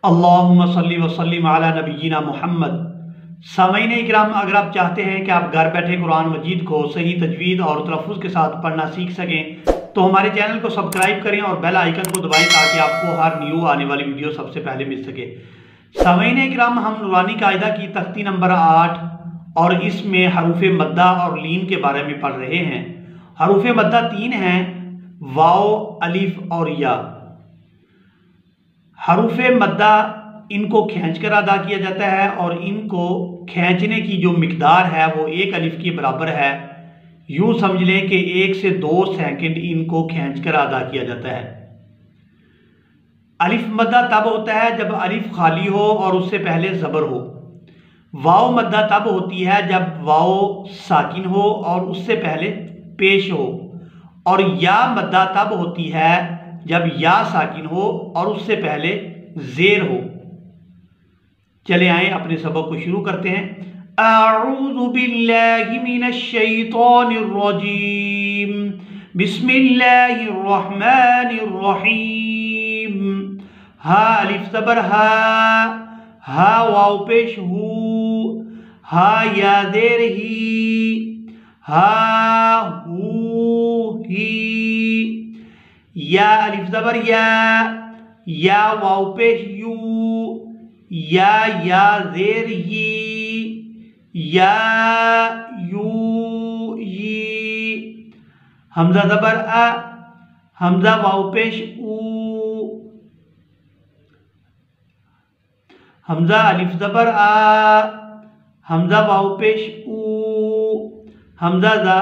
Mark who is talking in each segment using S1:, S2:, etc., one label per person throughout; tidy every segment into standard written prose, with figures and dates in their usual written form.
S1: अल्लाहुम्मा सल्ली व सल्लिम अला नबिय्यिना मुहम्मद। सामईन इकराम, अगर आप चाहते हैं कि आप घर बैठे कुरान मजीद को सही तजवीद और तलफ़्फ़ुज़ के साथ पढ़ना सीख सकें तो हमारे चैनल को सब्सक्राइब करें और बेल आइकन को दबाएं ताकि आपको हर न्यू आने वाली वीडियो सबसे पहले मिल सके। सामईन इकराम, हम नूरानी कायदा की तख्ती नंबर 8 और इसमें हरूफ मद्दा और लीन के बारे में पढ़ रहे हैं। हरूफ मद्दा 3 हैं, वाओ, अलिफ और या। हरूफ मद्दा इनको खींचकर अदा किया जाता है और इनको खींचने की जो मिकदार है वो 1 अलिफ के बराबर है। यूं समझ लें कि 1 से 2 सेकंड इनको खींचकर अदा किया जाता है। अलिफ मद्दा तब होता है जब अलिफ खाली हो और उससे पहले ज़बर हो। वाओ मद्दा तब होती है जब वाओ साकिन हो और उससे पहले पेश हो। और या मद्दा तब होती है जब या साकिन हो और उससे पहले ज़ेर हो। चले आए अपने सबक को शुरू करते हैं। अऊज़ु बिल्लाहि मिनश शैतानिर रजीम, बिस्मिल्लाहिर रहमानिर रहीम। हा अलिफ ज़बर हा वाव पेश हू, हा या ज़ेर ही, हा हू ही। या अलिफ ज़बर या वाव पेश यू, या ज़ेर ही, या यू ही। हमजा ज़बर अ, हमजा वाव पेश ऊ, हमजा अलिफ ज़बर आ, हमजा वाव पेश ऊ, हमजा जा,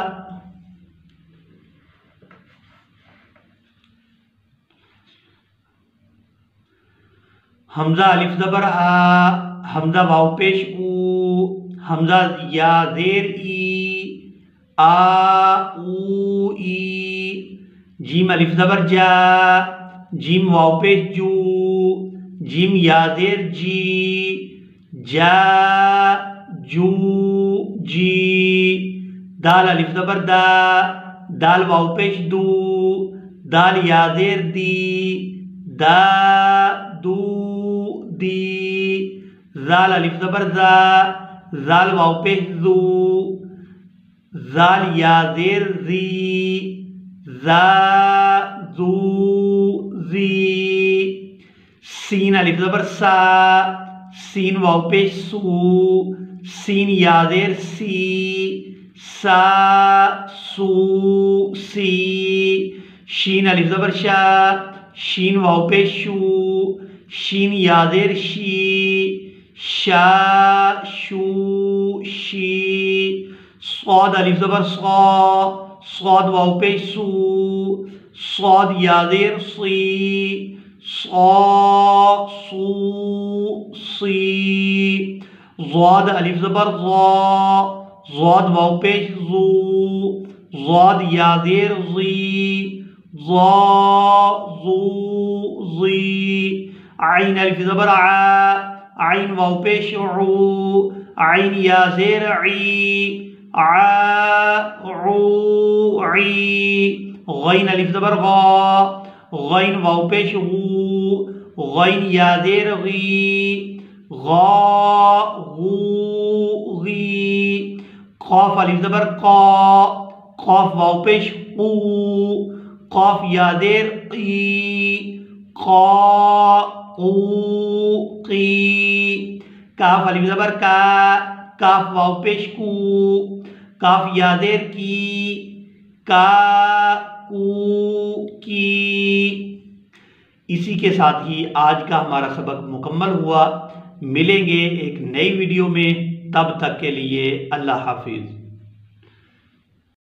S1: हमजा अलिफ ज़बर आ, हमजा वाव पेश ऊ, हमजा या ज़ेर ई, आ ऊ ई। जीम अलिफ ज़बर जा, जीम वाव पेश जू, जीम या ज़ेर जी, जा जू जी। दाल अलिफ ज़बर दा, दाल वाव पेश दू, दाल या ज़ेर दी, दा दू दी। ज़ाल अलिफ ज़बर ज़ा, ज़ाल वाव पेश ज़ू, ज़ाल या ज़ेर ज़ी, ज़ा ज़ू ज़ी। सीन अलिफ ज़बर सा, सीन वाव पेश सू, सीन या ज़ेर सी, सा सू सी। शीन अलिफ ज़बर शा, शीन वाव पेश शू, शीन या ज़ेर शी, शा शू शी। सौद अलिफ ज़बर सौ, सौद वाव पेश सू, सौद या ज़ेर सी, सौ सू सी। ज़ौद अलिफ ज़बर ज़ौ, ज़ौद वाव पेश ज़ू, ज़ौद या ज़ेर ज़ी, ज़ौ ज़ू ज़ी। आइन अलिफ ज़बर आ, आइन वाव पेश ऊ, आइन या ज़ेर ई, आ ऊ ई। गैन अलिफ ज़बर गौ, गैन वाव पेश गू, गैन या ज़ेर गी, गौ गू गी। क़ाफ अलिफ ज़बर क़ा, क़ाफ वाव पेश क़ू, क़ाफ या ज़ेर क़ी, क़ा क़ू क़ी। काफ अलिफ ज़बर का, काफ वाव पेश कू, काफ या ज़ेर की, का कू की। इसी के साथ ही आज का हमारा सबक मुकम्मल हुआ। मिलेंगे एक नई वीडियो में, तब तक के लिए अल्लाह हाफिज़।